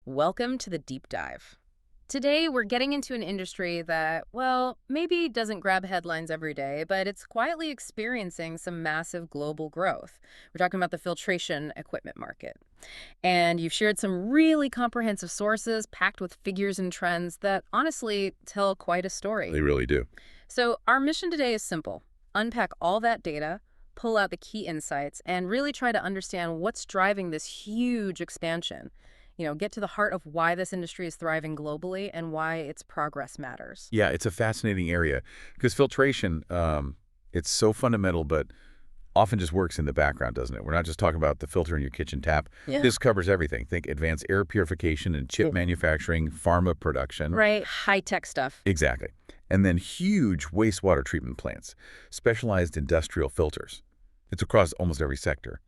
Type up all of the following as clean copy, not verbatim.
Welcome to the deep dive. Today, we're getting into an industry that, well, maybe doesn't grab headlines every day, but it's quietly experiencing some massive global growth. We're talking about the filtration equipment market. And you've shared some really comprehensive sources packed with figures and trends that honestly tell quite a story. They really do. So, our mission today is simple: unpack all that data, pull out the key insights, and really try to understand what's driving this huge expansion. Get to the heart of why this industry is thriving globally and why its progress matters. Yeah, it's a fascinating area because filtration, it's so fundamental, but often just works in the background, doesn't it? We're not just talking about the filter in your kitchen tap. Yeah. This covers everything. Think advanced air purification and chip manufacturing, pharma production. Right. High-tech stuff. Exactly. And then huge wastewater treatment plants, specialized industrial filters. It's across almost every sector.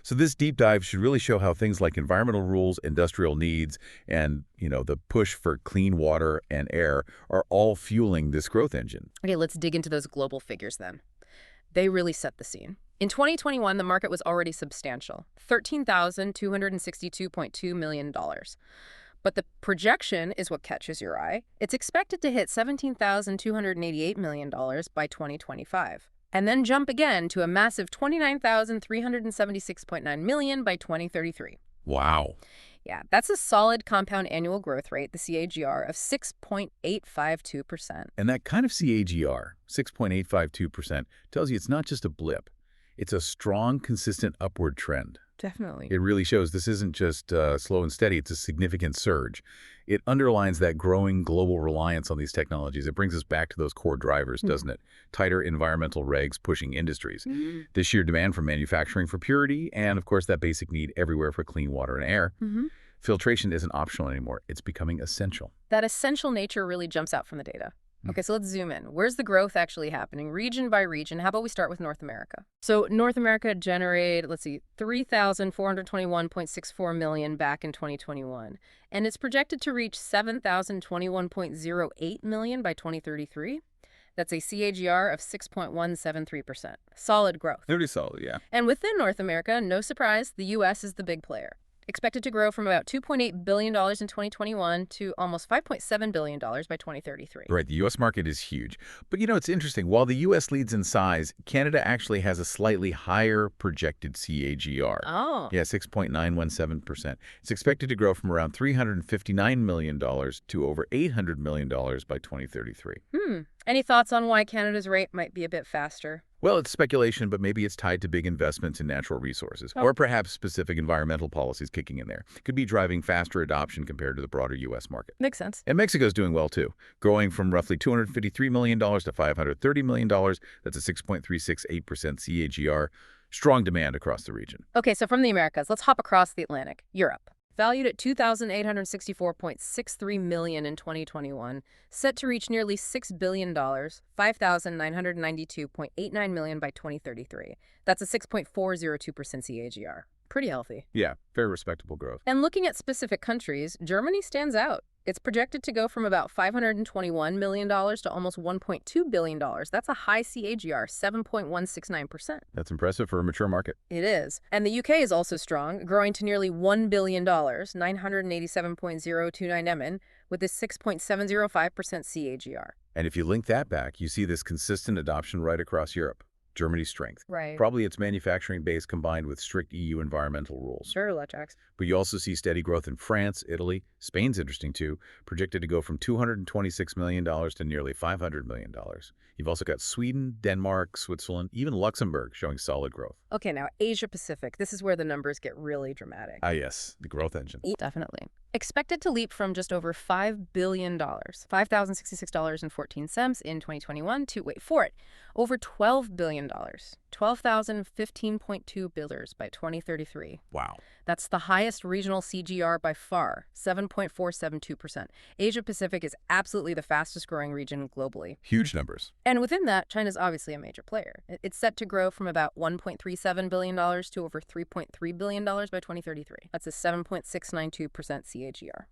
So this deep dive should really show how things like environmental rules, industrial needs, and, the push for clean water and air are all fueling this growth engine. Okay, let's dig into those global figures then. They really set the scene. In 2021, the market was already substantial, $13,262.2 million. But the projection is what catches your eye. It's expected to hit $17,288 million by 2025. And then jump again to a massive $29,376.9 million by 2033. Wow. Yeah, that's a solid compound annual growth rate, the CAGR, of 6.852%. And that kind of CAGR, 6.852%, tells you it's not just a blip. It's a strong, consistent upward trend. Definitely. It really shows this isn't just slow and steady, it's a significant surge. It underlines that growing global reliance on these technologies. It brings us back to those core drivers, doesn't it? Tighter environmental regs pushing industries. The sheer demand for manufacturing for purity, and of course that basic need everywhere for clean water and air. Filtration isn't optional anymore. It's becoming essential. That essential nature really jumps out from the data. Okay, so let's zoom in. Where's the growth actually happening, region by region? How about we start with North America? So North America generated, $3,421.64 million back in 2021. And it's projected to reach $7,021.08 million by 2033. That's a CAGR of 6.173%. Solid growth. Pretty solid, yeah. And within North America, no surprise, the U.S. is the big player. Expected to grow from about $2.8 billion in 2021 to almost $5.7 billion by 2033. Right, the U.S. market is huge. But it's interesting. While the U.S. leads in size, Canada actually has a slightly higher projected CAGR. Oh. Yeah, 6.917%. It's expected to grow from around $359 million to over $800 million by 2033. Any thoughts on why Canada's rate might be a bit faster? Well, it's speculation, but maybe it's tied to big investments in natural resources, or perhaps specific environmental policies kicking in there. Could be driving faster adoption compared to the broader U.S. market. Makes sense. And Mexico's doing well, too, growing from roughly $253 million to $530 million. That's a 6.368% CAGR. Strong demand across the region. Okay, so from the Americas, let's hop across the Atlantic. Europe. Valued at $2,864.63 million in 2021, set to reach nearly $6 billion, $5,992.89 million by 2033. That's a 6.402% CAGR. Pretty healthy. Yeah, very respectable growth. And looking at specific countries, Germany stands out. It's projected to go from about $521 million to almost $1.2 billion. That's a high CAGR, 7.169%. That's impressive for a mature market. It is. And the UK is also strong, growing to nearly $1 billion, 987.029 million, with a 6.705% CAGR. And if you link that back, you see this consistent adoption right across Europe. Germany's strength. Right. Probably its manufacturing base combined with strict EU environmental rules. Sure, that tracks. But you also see steady growth in France, Italy. Spain's interesting, too, projected to go from $226 million to nearly $500 million. You've also got Sweden, Denmark, Switzerland, even Luxembourg showing solid growth. Okay, now Asia Pacific. This is where the numbers get really dramatic. Ah, yes, the growth engine. Definitely. Expected to leap from just over $5 billion, $5,066.14 in 2021 to, wait for it, over $12 billion, $12,015.2 billion by 2033. Wow. That's the highest regional CGR by far, 7.472%. Asia Pacific is absolutely the fastest growing region globally. Huge numbers. And within that, China's obviously a major player. It's set to grow from about $1.37 billion to over $3.3 billion by 2033. That's a 7.692% CAGR.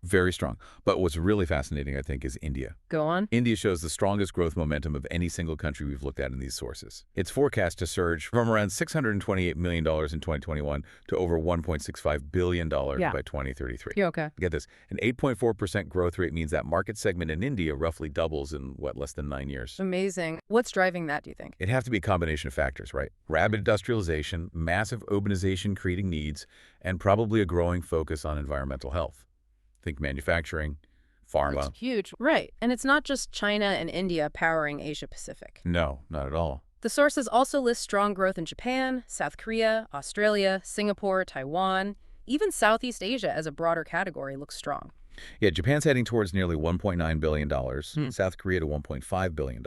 Very strong. But what's really fascinating, I think, is India. Go on. India shows the strongest growth momentum of any single country we've looked at in these sources. It's forecast to surge surge from around $628 million in 2021 to over $1.65 billion Yeah. by 2033. You okay? Get this, an 8.4% growth rate means that market segment in India roughly doubles in, less than 9 years. Amazing. What's driving that, do you think? It'd have to be a combination of factors, right? Rapid industrialization, massive urbanization creating needs, and probably a growing focus on environmental health. Think manufacturing, pharma. It's huge. Right. And it's not just China and India powering Asia Pacific. No, not at all. The sources also list strong growth in Japan, South Korea, Australia, Singapore, Taiwan. Even Southeast Asia as a broader category looks strong. Yeah, Japan's heading towards nearly $1.9 billion, South Korea to $1.5 billion.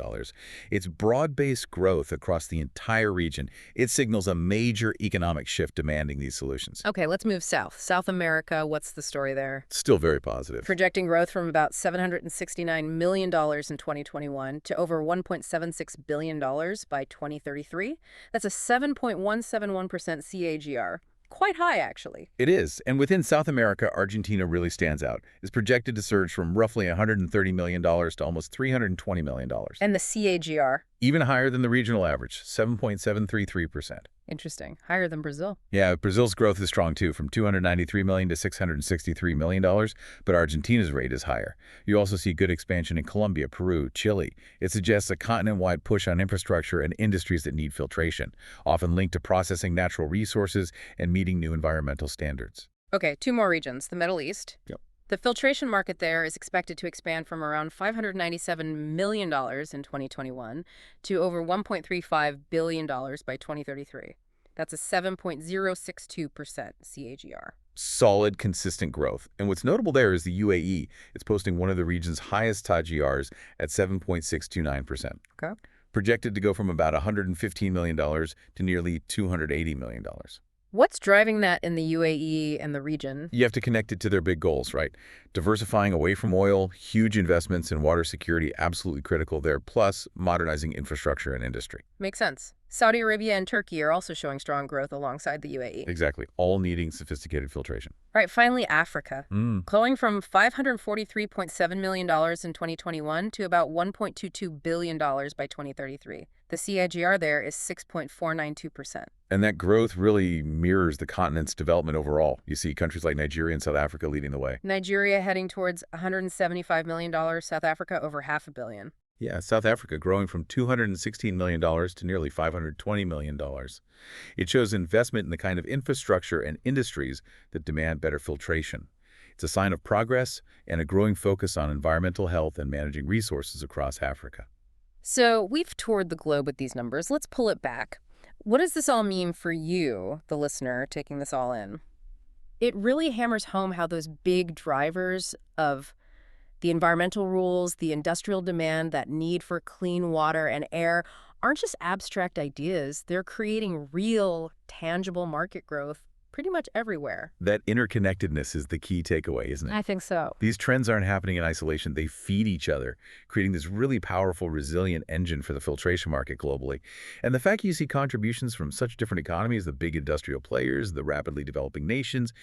It's broad-based growth across the entire region. It signals a major economic shift demanding these solutions. Okay, let's move south. South America, what's the story there? Still very positive. Projecting growth from about $769 million in 2021 to over $1.76 billion by 2033. That's a 7.171% CAGR. Quite high, actually. It is, and within South America, Argentina really stands out. It's projected to surge from roughly $130 million to almost $320 million. And the CAGR? Even higher than the regional average, 7.733%. Interesting. Higher than Brazil. Yeah, Brazil's growth is strong too, from $293 million to $663 million, but Argentina's rate is higher. You also see good expansion in Colombia, Peru, Chile. It suggests a continent-wide push on infrastructure and industries that need filtration, often linked to processing natural resources and meeting new environmental standards. Okay, two more regions. The Middle East. Yep. The filtration market there is expected to expand from around $597 million in 2021 to over $1.35 billion by 2033. That's a 7.062% CAGR. Solid, consistent growth. And what's notable there is the UAE. It's posting one of the region's highest TAGRs at 7.629%. Okay. Projected to go from about $115 million to nearly $280 million. What's driving that in the UAE and the region? You have to connect it to their big goals, right? Diversifying away from oil, huge investments in water security, absolutely critical there, plus modernizing infrastructure and industry. Makes sense. Saudi Arabia and Turkey are also showing strong growth alongside the UAE. Exactly, all needing sophisticated filtration. All right, finally, Africa. Growing from $543.7 million in 2021 to about $1.22 billion by 2033. The CAGR there is 6.492%. And that growth really mirrors the continent's development overall. You see countries like Nigeria and South Africa leading the way. Nigeria heading towards $175 million, South Africa over $500 million. Yeah, South Africa growing from $216 million to nearly $520 million. It shows investment in the kind of infrastructure and industries that demand better filtration. It's a sign of progress and a growing focus on environmental health and managing resources across Africa. So we've toured the globe with these numbers. Let's pull it back. What does this all mean for you, the listener, taking this all in? It really hammers home how those big drivers of the environmental rules, the industrial demand, that need for clean water and air aren't just abstract ideas. They're creating real, tangible market growth pretty much everywhere. That interconnectedness is the key takeaway, isn't it? I think so. These trends aren't happening in isolation. They feed each other, creating this really powerful, resilient engine for the filtration market globally. And the fact you see contributions from such different economies, the big industrial players, the rapidly developing nations,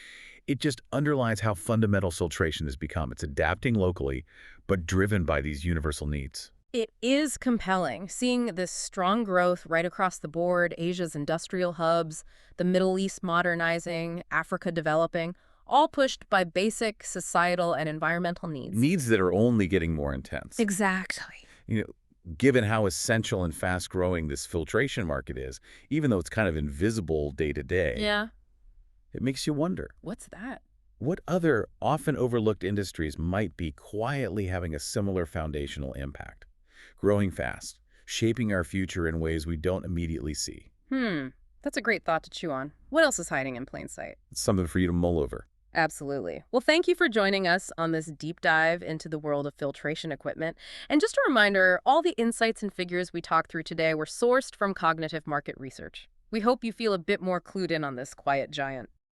it just underlines how fundamental filtration has become. It's adapting locally, but driven by these universal needs. It is compelling, seeing this strong growth right across the board, Asia's industrial hubs, the Middle East modernizing, Africa developing, all pushed by basic societal and environmental needs. Needs that are only getting more intense. Exactly. Given how essential and fast-growing this filtration market is, even though it's kind of invisible day to day, Yeah. it makes you wonder, What's that? what other often overlooked industries might be quietly having a similar foundational impact? Growing fast, shaping our future in ways we don't immediately see. That's a great thought to chew on. What else is hiding in plain sight? It's something for you to mull over. Absolutely. Well, thank you for joining us on this deep dive into the world of filtration equipment. And just a reminder, all the insights and figures we talked through today were sourced from cognitive market research. We hope you feel a bit more clued in on this quiet giant.